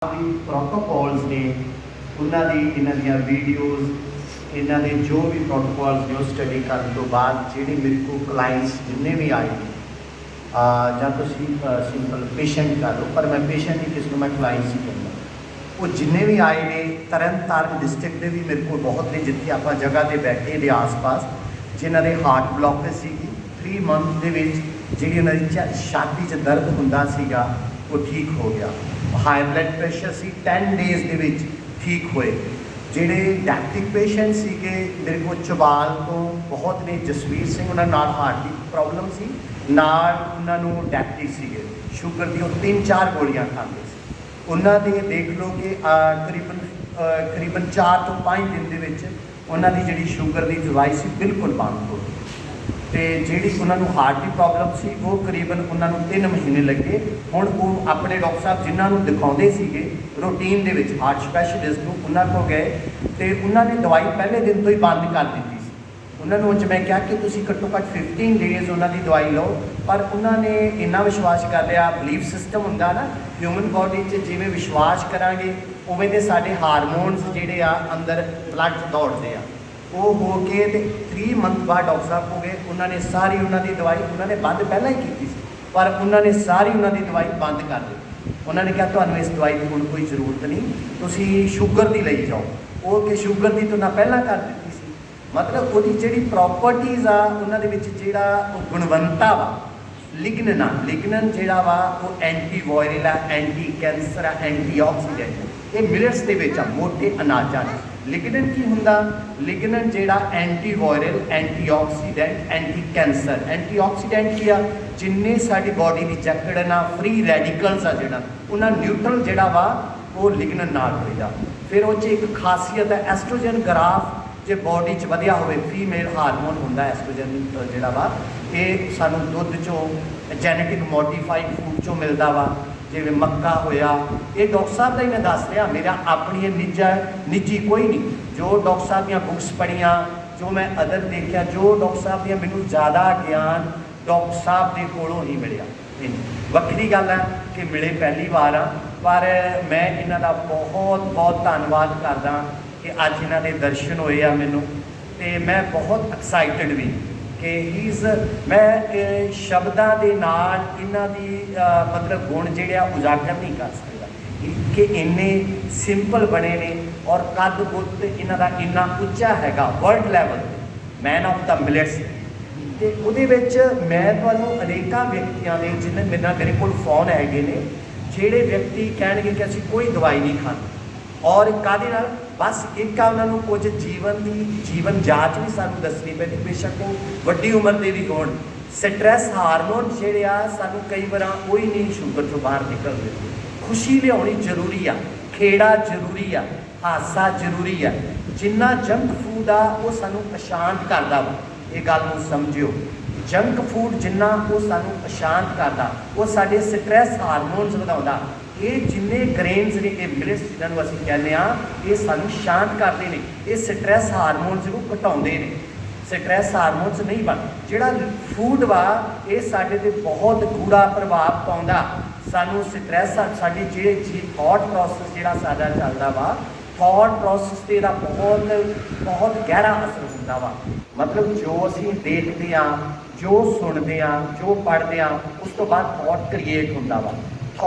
भी प्रोटोकॉल्स ने उन्होंने इन्हों दी वीडियोज़ इन्होंने जो भी प्रोटोकॉल्स ने स्टडी करने तो बाद ਜਿਹੜੇ मेरे को क्लाइंट्स जिन्ने भी आए ਜਾਂ ਤੁਸੀਂ ਸਿੰਪਲ ਪੇਸ਼ੈਂਟ ਕਰ ਲਓ ਪਰ ਮੈਂ ਪੇਸ਼ੈਂਟ ਹੀ ਕਿਸ ਨੂੰ ਮੈਂ ਕਲਾਇੰਟਸ ਹੀ ਕਹਿੰਦਾ ਉਹ ਜਿੰਨੇ ਵੀ ਆਏ ਨੇ ਤਰਨਤਾਰਨ ਡਿਸਟ੍ਰਿਕਟ ਦੇ ਵੀ ਮੇਰੇ ਕੋਲ ਬਹੁਤ ਨੇ ਜਿੱਥੇ ਆਪਾਂ ਜਗ੍ਹਾ ਤੇ ਬੈਠੇ ਦੇ ਆਸ-ਪਾਸ ਜਿਨ੍ਹਾਂ ਦੇ ਹਾਰਟ ਬਲੌਕੇਜ ਸੀਗੀ 3 ਮੰਥ ਦੇ ਵਿੱਚ ਜਿਹੜੀ ਉਹਨਾਂ ਦੀ ਛਾਤੀ 'ਚ ਦਰਦ ਹੁੰਦਾ ਸੀਗਾ ਉਹ ਠੀਕ ਹੋ ਗਿਆ। ਹਾਈ ਬਲੱਡ ਪ੍ਰੈਸ਼ਰ ਸੀ 10 ਡੇਜ਼ ਦੇ ਵਿੱਚ ਠੀਕ ਹੋਏ। ਜਿਹੜੇ ਡਾਇਬਟਿਕ ਪੇਸ਼ੈਂਟ ਸੀਗੇ ਮੇਰੇ ਕੋਲ ਚਬਾਲ ਤੋਂ ਬਹੁਤ ਨੇ ਜਸਵੀਰ ਸਿੰਘ ਉਹਨਾਂ ਨਾਲ ਹਾਰਟ ਦੀ ਪ੍ਰੋਬਲਮ ਸੀ ਨਾਲ ਉਹਨਾਂ ਨੂੰ ਡਾਇਬਟਿਕ ਸੀਗੇ ਸ਼ੂਗਰ ਦੀ ਉਹ 3-4 ਗੋਲੀਆਂ ਖਾਂਦੇ ਸੀ। ਉਹਨਾਂ ਦੇ ਦੇਖ ਲਓ ਕਿ ਕਰੀਬਨ 4 ਤੋਂ 5 ਦਿਨ ਦੇ ਵਿੱਚ ਉਹਨਾਂ ਦੀ ਜਿਹੜੀ ਸ਼ੂਗਰ ਦੀ ਦਵਾਈ ਸੀ ਬਿਲਕੁਲ ਬੰਦ ਹੋ ਗਈ ਤੇ ਜਿਹੜੀ ਉਹਨਾਂ ਨੂੰ ਹਾਰਟ ਦੀ ਪ੍ਰੋਬਲਮ ਸੀ ਉਹ ਕਰੀਬਨ ਉਹਨਾਂ ਨੂੰ 3 ਮਹੀਨੇ ਲੱਗੇ। ਹੁਣ ਉਹ ਆਪਣੇ ਡਾਕਟਰ ਸਾਹਿਬ ਜਿਨ੍ਹਾਂ ਨੂੰ ਦਿਖਾਉਂਦੇ ਸੀਗੇ ਰੂਟੀਨ ਦੇ ਵਿੱਚ ਹਾਰਟ ਸਪੈਸ਼ਲਿਸਟ ਨੂੰ ਉਹਨਾਂ ਕੋਲ ਗਏ ਤੇ ਉਹਨਾਂ ਨੇ ਦਵਾਈ ਪਹਿਲੇ ਦਿਨ ਤੋਂ ਹੀ ਬੰਦ ਕਰ ਦਿੱਤੀ ਸੀ। ਉਹਨਾਂ ਨੂੰ ਅੱਜ ਮੈਂ ਕਿਹਾ ਕਿ ਤੁਸੀਂ ਘੱਟੋ ਘੱਟ 15 ਡੇਜ਼ ਉਹਨਾਂ ਦੀ ਦਵਾਈ ਲਓ ਪਰ ਉਹਨਾਂ ਨੇ ਇੰਨਾ ਵਿਸ਼ਵਾਸ ਕਰ ਲਿਆ। ਬਲੀਫ ਸਿਸਟਮ ਹੁੰਦਾ ਨਾ ਹਿਊਮਨ ਬੋਡੀ 'ਚ ਜਿਵੇਂ ਵਿਸ਼ਵਾਸ ਕਰਾਂਗੇ ਉਵੇਂ ਦੇ ਸਾਡੇ ਹਾਰਮੋਨਸ ਜਿਹੜੇ ਆ ਅੰਦਰ ਬਲੱਡ 'ਚ ਦੌੜਦੇ ਆ ਉਹ ਹੋ ਕੇ ਤੇ 3 ਮੰਥ ਬਾਅਦ ਡਾਕਟਰ ਸਾਹਿਬ ਹੋ ਗਏ। ਉਹਨਾਂ ਨੇ ਸਾਰੀ ਉਹਨਾਂ ਦੀ ਦਵਾਈ ਉਹਨਾਂ ਨੇ ਬੰਦ ਪਹਿਲਾਂ ਹੀ ਕੀਤੀ ਸੀ ਪਰ ਉਹਨਾਂ ਨੇ ਸਾਰੀ ਉਹਨਾਂ ਦੀ ਦਵਾਈ ਬੰਦ ਕਰ ਦਿੱਤੀ। ਉਹਨਾਂ ਨੇ ਕਿਹਾ ਤੁਹਾਨੂੰ ਇਸ ਦਵਾਈ ਦੀ ਹੁਣ ਕੋਈ ਜ਼ਰੂਰਤ ਨਹੀਂ ਤੁਸੀਂ ਸ਼ੂਗਰ ਦੀ ਲਈ ਜਾਓ। ਉਹ ਕਿ ਸ਼ੂਗਰ ਦੀ ਤਾਂ ਪਹਿਲਾਂ ਕਰ ਦਿੱਤੀ ਸੀ। ਮਤਲਬ ਉਹਦੀ ਜਿਹੜੀ ਪ੍ਰੋਪਰਟੀਜ਼ ਆ ਉਹਨਾਂ ਦੇ ਵਿੱਚ ਜਿਹੜਾ ਉਹ ਗੁਣਵੰਤਾ ਵਾ ਲਿਗਨਨ ਜਿਹੜਾ ਵਾ ਉਹ ਐਂਟੀ ਵਾਇਰਲ ਆ ਐਂਟੀ ਕੈਂਸਰ ਆ ਐਂਟੀਆਕਸੀਡੈਂਟ ਇਹ ਮਿਲਟਸ ਦੇ ਵਿੱਚ ਆ ਮੋਟੇ ਅਨਾਜਾਂ 'ਚ। ਲਿਗਨਨ ਕੀ ਹੁੰਦਾ ਲਿਗਨਨ ਜਿਹੜਾ anti viral antioxidant anti cancer antioxidant ਕੀ ਆ ਜਿੰਨੇ ਸਾਡੀ ਬਾਡੀ ਦੀ ਜਕੜਨ ਆ ਫ੍ਰੀ ਰੈਡੀਕਲਸ ਆ ਜਿਹੜਾ ਉਹਨਾਂ ਨਿਊਟਰਲ ਜਿਹੜਾ ਵਾ ਉਹ ਲਿਗਨਨ ਨਾਲ ਹੋਏਗਾ। ਫਿਰ ਉਹ 'ਚ ਇੱਕ ਖਾਸੀਅਤ ਹੈ ਐਸਟ੍ਰੋਜਨ ਗ੍ਰਾਫ ਜੇ ਬਾਡੀ 'ਚ ਵਧਿਆ ਹੋਵੇ ਫੀਮੇਲ ਹਾਰਮੋਨ ਹੁੰਦਾ ਐਸਟ੍ਰੋਜਨ ਜਿਹੜਾ ਵਾ ਇਹ ਸਾਨੂੰ ਦੁੱਧ 'ਚੋਂ ਜੈਨੇਟਿਕ ਮੋਡੀਫਾਈਡ ਫੂਡ 'ਚੋਂ ਮਿਲਦਾ ਵਾ ਜਿਵੇਂ ਮੱਕਾ ਹੋਇਆ। ਇਹ ਡਾਕਟਰ ਸਾਹਿਬ ਦਾ ਹੀ ਮੈਂ ਦੱਸ ਰਿਹਾ ਮੇਰਾ ਆਪਣੀ ਨਿੱਜੀ ਕੋਈ ਨਹੀਂ ਜੋ ਡਾਕਟਰ ਸਾਹਿਬ ਦੀਆਂ ਬੁੱਕਸ ਪੜ੍ਹੀਆਂ ਜੋ ਮੈਂ ਅਦਰ ਦੇਖਿਆ ਜੋ ਡਾਕਟਰ ਸਾਹਿਬ ਦੀਆਂ ਮੈਨੂੰ ਜ਼ਿਆਦਾ ਗਿਆਨ ਡਾਕਟਰ ਸਾਹਿਬ ਦੇ ਕੋਲੋਂ ਹੀ ਮਿਲਿਆ। ਵੱਖਰੀ ਗੱਲ ਹੈ ਕਿ ਮਿਲੇ ਪਹਿਲੀ ਵਾਰ ਆ ਪਰ ਮੈਂ ਇਹਨਾਂ ਦਾ ਬਹੁਤ ਧੰਨਵਾਦ ਕਰਦਾ ਕਿ ਅੱਜ ਇਹਨਾਂ ਦੇ ਦਰਸ਼ਨ ਹੋਏ ਆ ਮੈਨੂੰ ਤੇ ਮੈਂ ਬਹੁਤ ਐਕਸਾਈਟਡ ਵੀ ਕਿ ਮੈਂ ਸ਼ਬਦਾਂ ਦੇ ਨਾਲ ਇਹਨਾਂ ਦੀ ਮਤਲਬ ਗੁਣ ਜਿਹੜੇ ਆ ਉਜਾਗਰ ਨਹੀਂ ਕਰ ਸਕਦਾ ਕਿ ਇੰਨੇ ਸਿੰਪਲ ਬਣੇ ਨੇ ਔਰ ਕੱਦ ਬੁੱਧ ਇਹਨਾਂ ਦਾ ਇੰਨਾ ਉੱਚਾ ਹੈਗਾ ਵਰਲਡ ਲੈਵਲ ਤੇ ਮੈਨ ਆਫ ਦਾ ਮਿਲਟਸ ਤੇ ਉਹਦੇ ਵਿੱਚ ਮੈਂ ਤੁਹਾਨੂੰ ਅਨੇਕਾਂ ਵਿਅਕਤੀਆਂ ਦੇ ਜਿਹਨੇ ਮੇਰੇ ਕੋਲ ਫੋਨ ਹੈਗੇ ਨੇ ਜਿਹੜੇ ਵਿਅਕਤੀ ਕਹਿਣਗੇ ਕਿ ਅਸੀਂ ਕੋਈ ਦਵਾਈ ਨਹੀਂ ਖਾਂਦੇ ਔਰ ਕਾਹਦੇ ਨਾਲ ਬਸ ਇੱਕ ਆ ਉਹਨਾਂ ਨੂੰ ਕੁਝ ਜੀਵਨ ਜਾਂਚ ਵੀ ਸਾਨੂੰ ਦੱਸਣੀ ਪੈਂਦੀ ਬੇਸ਼ੱਕ ਉਹ ਵੱਡੀ ਉਮਰ ਦੇ ਵੀ ਹੋਣ। ਸਟ੍ਰੈਸ ਹਾਰਮੋਨ ਜਿਹੜੇ ਆ ਸਾਨੂੰ ਕਈ ਵਾਰ ਕੋਈ ਨਹੀਂ ਸ਼ੂਗਰ ਤੋਂ ਬਾਹਰ ਨਿਕਲਦੇ। ਖੁਸ਼ੀ ਲਿਆਉਣੀ ਜ਼ਰੂਰੀ ਆ ਖੇੜਾ ਜ਼ਰੂਰੀ ਆ ਹਾਸਾ ਜ਼ਰੂਰੀ ਆ। ਜਿੰਨਾ ਜੰਕ ਫੂਡ ਆ ਉਹ ਸਾਨੂੰ ਅਸ਼ਾਂਤ ਕਰਦਾ ਵਾ ਇਹ ਗੱਲ ਨੂੰ ਸਮਝਿਓ। ਜੰਕ ਫੂਡ ਜਿੰਨਾ ਉਹ ਸਾਨੂੰ ਅਸ਼ਾਂਤ ਕਰਦਾ ਉਹ ਸਾਡੇ ਸਟ੍ਰੈਸ ਹਾਰਮੋਨਸ ਵਧਾਉਂਦਾ। ਇਹ ਜਿੰਨੇ ਗ੍ਰੇਨਸ ਨੇ ਇਹ ਮਿਲਟਸ ਜਿਹਨਾਂ ਨੂੰ ਅਸੀਂ ਕਹਿੰਦੇ ਹਾਂ ਇਹ ਸਾਨੂੰ ਸ਼ਾਂਤ ਕਰਦੇ ਨੇ ਇਹ ਸਟ੍ਰੈਸ ਹਾਰਮੋਨਸ ਨੂੰ ਘਟਾਉਂਦੇ ਨੇ। ਸਟ੍ਰੈਸ ਹਾਰਮੋਨਸ ਨਹੀਂ ਬਣ ਜਿਹੜਾ ਫੂਡ ਵਾ ਇਹ ਸਾਡੇ ਤੇ ਬਹੁਤ ਗੂੜਾ ਪ੍ਰਭਾਵ ਪਾਉਂਦਾ। ਸਾਨੂੰ ਸਟ੍ਰੈਸ ਸਾਡੀ ਜਿਹੜੀ ਥਾਟ ਪ੍ਰੋਸੈਸ ਜਿਹੜਾ ਸਾਡਾ ਚੱਲਦਾ ਵਾ ਥਾਟ ਪ੍ਰੋਸੈਸ 'ਤੇ ਇਹਦਾ ਬਹੁਤ ਗਹਿਰਾ ਅਸਰ ਹੁੰਦਾ ਵਾ। ਮਤਲਬ ਜੋ ਅਸੀਂ ਦੇਖਦੇ ਹਾਂ ਜੋ ਸੁਣਦੇ ਹਾਂ ਜੋ ਪੜ੍ਹਦੇ ਹਾਂ ਉਸ ਤੋਂ ਬਾਅਦ ਥਾਟ ਕ੍ਰੀਏਟ ਹੁੰਦਾ ਵਾ।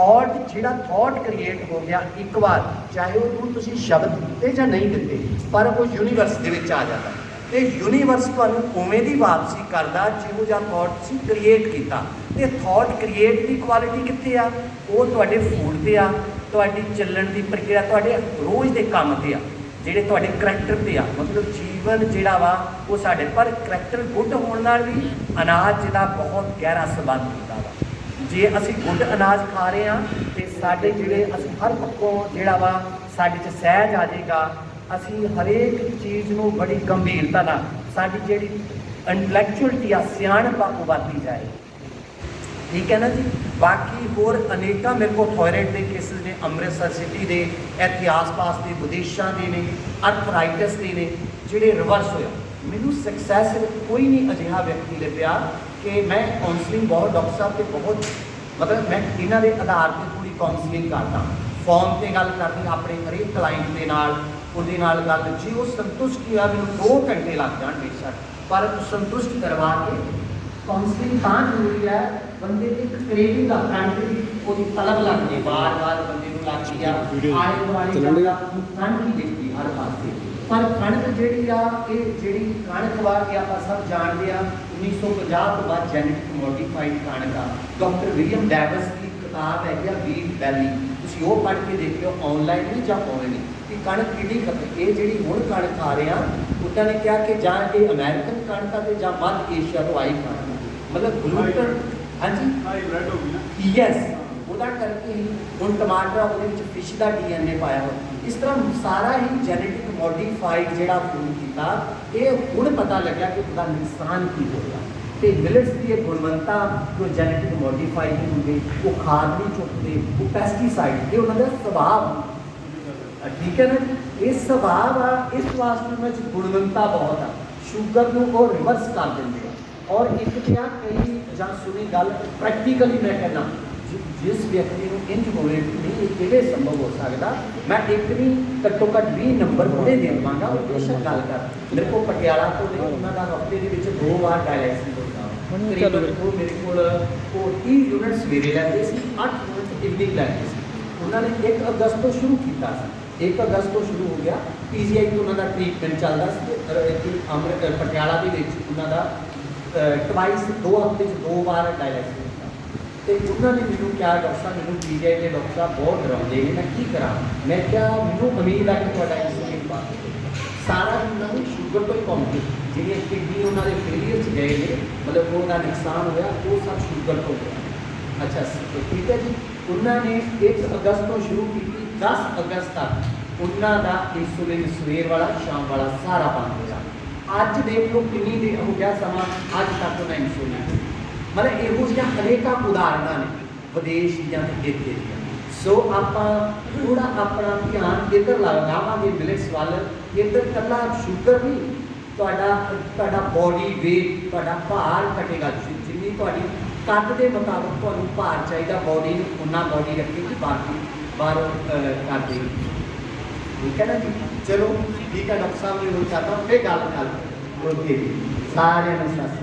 ਜਿਹੜਾ ਥਾਟ ਕ੍ਰੀਏਟ ਹੋ ਗਿਆ ਇੱਕ ਵਾਰ ਚਾਹੇ ਉਹਨੂੰ ਤੁਸੀਂ ਸ਼ਬਦ ਦਿੱਤੇ ਜਾਂ ਨਹੀਂ ਦਿੱਤੇ ਪਰ ਉਹ ਯੂਨੀਵਰਸ ਦੇ ਵਿੱਚ ਆ ਜਾਂਦਾ ਤੇ ਯੂਨੀਵਰਸ ਤੁਹਾਨੂੰ ਉਵੇਂ ਦੀ ਵਾਪਸੀ ਕਰਦਾ ਜਿਹੋ ਜਿਹਾ ਥਾਟ ਤੁਸੀਂ ਕ੍ਰੀਏਟ ਕੀਤਾ। ਤੇ ਥਾਟ ਕ੍ਰੀਏਟ ਦੀ ਕੁਆਲਿਟੀ ਕਿੱਥੇ ਆ ਉਹ ਤੁਹਾਡੇ ਫੂਡ 'ਤੇ ਆ ਤੁਹਾਡੀ ਚੱਲਣ ਦੀ ਪ੍ਰਕਿਰਿਆ ਤੁਹਾਡੇ ਰੋਜ਼ ਦੇ ਕੰਮ 'ਤੇ ਆ ਜਿਹੜੇ ਤੁਹਾਡੇ ਕਰੈਕਟਰ 'ਤੇ ਆ। ਮਤਲਬ ਜੀਵਨ ਜਿਹੜਾ ਵਾ ਉਹ ਸਾਡੇ ਪਰ ਕਰੈਕਟਰ ਗੁੱਡ ਹੋਣ ਨਾਲ ਵੀ ਅਨਾਜ ਜਿਹਦਾ ਬਹੁਤ ਗਹਿਰਾ ਸੰਬੰਧ ਹੁੰਦਾ ਵਾ। ਜੇ ਅਸੀਂ ਗੁੱਡ ਅਨਾਜ ਖਾ ਰਹੇ ਹਾਂ ਤੇ ਸਾਡੇ ਜਿਹੜੇ ਅਸੀਂ ਹਰ ਪੱਖੋਂ ਜਿਹੜਾ ਵਾ ਸਾਡੇ 'ਚ ਸਹਿਜ ਆ ਜਾਏਗਾ। ਅਸੀਂ ਹਰੇਕ ਚੀਜ਼ ਨੂੰ ਬੜੀ ਗੰਭੀਰਤਾ ਨਾਲ ਸਾਡੀ ਜਿਹੜੀ ਇੰਟਲੈਕਚੁਅਲਿਟੀ ਆ ਸਿਆਣਪ ਉਹ ਵੱਧਦੀ ਜਾਏ। ਠੀਕ ਹੈ ਨਾ ਜੀ। ਬਾਕੀ ਹੋਰ ਅਨੇਕਾਂ ਮੇਰੇ ਕੋਲ ਥਾਇਰਾਇਡ ਦੇ ਕੇਸਿਸ ਨੇ ਅੰਮ੍ਰਿਤਸਰ ਸਿਟੀ ਦੇ ਇੱਥੇ ਆਸ-ਪਾਸ ਦੇ ਵਿਦੇਸ਼ਾਂ ਦੇ ਨੇ ਅਰਥਰਾਈਟਸ ਦੇ ਨੇ ਜਿਹੜੇ ਰਿਵਰਸ ਹੋਇਆ। ਮੈਨੂੰ ਸਕਸੈਸ ਕੋਈ ਨਹੀਂ ਅਜਿਹਾ ਵਿਅਕਤੀ ਲੱਭਿਆ ਕਿ ਮੈਂ ਕਾਉਂਸਲਿੰਗ ਬਹੁਤ ਡਾਕਟਰ ਸਾਹਿਬ 'ਤੇ ਬਹੁਤ ਮਤਲਬ ਮੈਂ ਇਹਨਾਂ ਦੇ ਆਧਾਰ 'ਤੇ ਪੂਰੀ ਕਾਉਂਸਲਿੰਗ ਕਰਦਾ ਫੋਨ ਤੇ ਗੱਲ ਕਰਨੀ ਆਪਣੇ ਹਰੇਕ ਕਲਾਇੰਟ ਦੇ ਨਾਲ, ਉਹਦੇ ਨਾਲ ਗੱਲ, ਜੇ ਉਹ ਸੰਤੁਸ਼ਟ ਹੋਇਆ ਮੈਨੂੰ 2 ਘੰਟੇ ਲੱਗ ਜਾਣ ਬੇਸ਼ੱਕ, ਪਰ ਸੰਤੁਸ਼ਟ ਕਰਵਾ ਕੇ ਕਾਉਂਸਲਿੰਗ ਤਾਂ ਜ਼ਰੂਰੀ ਹੈ। ਬੰਦੇ ਦੀ ਇੱਕ ਕ੍ਰੇਵਿੰਗ ਦਾ ਕੰਟ ਦੀ ਉਹਦੀ ਤਲਬ ਲੱਗਦੀ, ਵਾਰ-ਵਾਰ ਬੰਦੇ ਨੂੰ ਲੱਗਦੀ ਆ ਆਲੇ ਦੁਆਲੇ ਦਾ ਕੰਟ ਹੀ ਦਿਖਦੀ ਹਰ ਪਾਸੇ। ਪਰ ਕਣਕ ਜਿਹੜੀ ਆ, ਇਹ ਜਿਹੜੀ ਕਣਕ ਵਾ ਕੇ ਆਪਾਂ ਸਭ ਜਾਣਦੇ ਆ 1950 ਤੋਂ ਬਾਅਦ ਜੈਨੇਟਿਕ ਮੋਡੀਫਾਈਡ ਕਣਕ ਆ। ਡਾਕਟਰ ਵਿਲੀਅਮ ਡੈਵਿਸ ਦੀ ਕਿਤਾਬ ਹੈਗੀ ਆ ਵੀਟ ਵੈਲੀ, ਤੁਸੀਂ ਉਹ ਪੜ੍ਹ ਕੇ ਦੇਖਿਓ, ਆਨਲਾਈਨ ਵੀ ਜਾਂ ਭਾਵੇਂ ਨਹੀਂ, ਕਿ ਕਣਕ ਕਿਹੜੀ ਖਤਮ। ਇਹ ਜਿਹੜੀ ਹੁਣ ਕਣਕ ਆ ਰਹੇ ਆ, ਉਹਨਾਂ ਨੇ ਕਿਹਾ ਕਿ ਜਾਂ ਇਹ ਅਮਰੀਕਨ ਕਣਕ ਆ ਤੇ ਜਾਂ ਮੱਧ ਏਸ਼ੀਆ ਤੋਂ ਆਈ ਕਣਕ, ਮਤਲਬ ਗਲੂਟਨ, ਹਾਂਜੀ ਹਾਈਬ੍ਰਿਡ ਹੋ ਗਈ ਨਾ, ਯੈਸ, ਉਹਦਾ ਕਰਕੇ ਹੀ ਹੁਣ ਟਮਾਟਰ ਉਹਦੇ ਵਿੱਚ ਫਿਸ਼ ਦਾ DNA ਪਾਇਆ ਹੋਇਆ। ਇਸ ਤਰ੍ਹਾਂ ਸਾਰਾ ਹੀ ਜੈਨੇਟਿਕ ਮੋਡੀਫਾਈਡ ਜਿਹੜਾ ਫੂਡ ਕੀਤਾ, ਇਹ ਹੁਣ ਪਤਾ ਲੱਗਿਆ ਕਿ ਉਹਦਾ ਨੁਕਸਾਨ ਕੀ ਹੋਇਆ। ਤੇ ਮਿਲਟਸ ਦੀ ਇਹ ਗੁਣਵੰਤਾ ਜੋ ਜੈਨੇਟਿਕ ਮੋਡੀਫਾਈਡ ਨਹੀਂ ਹੁੰਦੇ, ਉਹ ਖਾਦ ਨਹੀਂ ਚੁੱਕਦੇ, ਉਹ ਪੈਸਟੀਸਾਈਡ, ਇਹ ਉਹਨਾਂ ਦਾ ਸੁਭਾਅ, ਠੀਕ ਹੈ ਨਾ ਜੀ। ਇਹ ਸੁਭਾਅ ਆ, ਇਸ ਵਾਸਤੇ ਵਿੱਚ ਗੁਣਵੰਤਾ ਬਹੁਤ ਆ। ਸ਼ੂਗਰ ਨੂੰ ਉਹ ਰਿਵਰਸ ਕਰ ਦਿੰਦੇ ਆ। ਔਰ ਇੱਕ ਤੇ ਆ ਕਈ ਜਾਂ ਸੁਣੀ ਗੱਲ, ਪ੍ਰੈਕਟੀਕਲੀ ਮੈਂ ਕਹਿੰਦਾ ਜਿਸ ਵਿਅਕਤੀ ਨੂੰ ਇੰਜ ਹੋਵੇ ਕਿ ਨਹੀਂ ਇਹ ਕਿਵੇਂ ਸੰਭਵ ਹੋ ਸਕਦਾ, ਮੈਂ ਇੱਕ ਨਹੀਂ ਘੱਟੋ ਘੱਟ 20 ਨੰਬਰ ਉਹਦੇ ਦੇ ਦੇਵਾਂਗਾ। ਉਹ ਬੇਸ਼ੱਕ ਗੱਲ ਕਰ, ਮੇਰੇ ਕੋਲ ਪਟਿਆਲਾ ਤੋਂ ਨੇ, ਉਹਨਾਂ ਦਾ ਹਫ਼ਤੇ ਦੇ ਵਿੱਚ 2 ਵਾਰ ਡਾਇਲੈਸਿਸ ਹੁੰਦਾ। ਤਕਰੀਬਨ ਉਹ ਮੇਰੇ ਕੋਲ ਉਹ 30 ਯੂਨਿਟ ਸਵੇਰੇ ਲੈਂਦੇ ਸੀ, 8 ਯੂਨਿਟ ਇਵਨਿੰਗ ਲੈਂਦੇ ਸੀ। ਉਹਨਾਂ ਨੇ 1 ਅਗਸਤ ਤੋਂ ਸ਼ੁਰੂ ਕੀਤਾ ਸੀ, 1 ਅਗਸਤ ਤੋਂ ਸ਼ੁਰੂ ਹੋ ਗਿਆ। PGI ਤੋਂ ਉਹਨਾਂ ਦਾ ਟ੍ਰੀਟਮੈਂਟ ਚੱਲਦਾ ਸੀ। ਪਟਿਆਲਾ ਦੇ ਵਿੱਚ ਉਹਨਾਂ ਦਾ ਟਵਾਈਸ 2 ਹਫ਼ਤੇ 'ਚ 2 ਵਾਰ ਡਾਇਲੈਸਿਸ ਹੁੰਦਾ। ਤੇ ਉਹਨਾਂ ਨੇ ਮੈਨੂੰ ਕਿਹਾ, ਡਾਕਟਰ ਸਾਹਿਬ ਮੈਨੂੰ PGI ਦੇ ਡਾਕਟਰ ਸਾਹਿਬ ਬਹੁਤ ਡਰਾਉਂਦੇ ਨੇ, ਮੈਂ ਕੀ ਕਰਾਂ? ਮੈਂ ਕਿਹਾ ਮੈਨੂੰ ਉਮੀਦ ਹੈ ਕਿ ਤੁਹਾਡਾ ਇੰਸੂਲਿਨ ਪਾ ਕੇ ਸਾਰਾ ਉਹਨਾਂ ਨੂੰ ਸ਼ੂਗਰ ਤੋਂ ਹੀ ਕੌਮੀ, ਜਿਹੜੀਆਂ ਕਿਡਨੀ ਉਹਨਾਂ ਦੇ ਫੇਲੀਅਰ 'ਚ ਗਏ ਨੇ, ਮਤਲਬ ਉਹਦਾ ਨੁਕਸਾਨ ਹੋਇਆ, ਉਹ ਸਭ ਸ਼ੂਗਰ ਤੋਂ ਹੋਇਆ। ਅੱਛਾ ਠੀਕ ਹੈ ਜੀ। ਉਹਨਾਂ ਨੇ 1 ਅਗਸਤ ਤੋਂ ਸ਼ੁਰੂ ਕੀਤੀ, 10 ਅਗਸਤ ਤੱਕ ਉਹਨਾਂ ਦਾ ਇੰਸੂਲਿਨ ਸਵੇਰ ਵਾਲਾ ਸ਼ਾਮ ਵਾਲਾ ਸਾਰਾ ਬੰਦ ਹੋਇਆ। ਅੱਜ ਦੇਖ ਲਓ ਕਿੰਨੀ ਦੇਰ ਹੋ ਗਿਆ ਸਮਾਂ, ਅੱਜ ਤੱਕ ਉਹਨਾਂ ਇੰਸੂਲਿਨ, ਮਤਲਬ ਇਹੋ ਜਿਹੀਆਂ ਅਨੇਕਾਂ ਉਦਾਹਰਨਾਂ ਨੇ ਵਿਦੇਸ਼ ਦੀਆਂ ਤੇ ਇੱਥੇ ਦੀਆਂ। ਸੋ ਆਪਾਂ ਥੋੜਾ ਆਪਣਾ ਧਿਆਨ ਇੱਧਰ ਲਗਾਵਾਂਗੇ ਮਿਲਟਸ ਵੱਲ। ਇੱਧਰ ਇਕੱਲਾ ਸ਼ੂਗਰ ਨਹੀਂ, ਤੁਹਾਡਾ ਬੋਡੀ ਵੇਟ, ਤੁਹਾਡਾ ਭਾਰ ਘਟੇਗਾ। ਜਿੰਨੀ ਤੁਹਾਡੀ ਕੱਦ ਦੇ ਮੁਤਾਬਕ ਤੁਹਾਨੂੰ ਭਾਰ ਚਾਹੀਦਾ, ਬੋਡੀ ਨੂੰ ਉਨਾ ਬੋਡੀ ਰੱਖੇਗੀ, ਬਾਕੀ ਬਾਹਰੋਂ ਕਰ ਦੇਗੀ। ਠੀਕ ਹੈ ਨਾ ਜੀ। ਚਲੋ ਠੀਕ ਹੈ, ਡਾਕਟਰ ਸਾਹਿਬ ਨੇ ਹੁਣ ਚਾਹਤਾ ਫਿਰ ਗੱਲ ਕਰ ਓਕੇ ਜੀ। ਸਾਰਿਆਂ ਨੂੰ ਸਤਿ ਸ਼੍ਰੀ ਅਕਾਲ।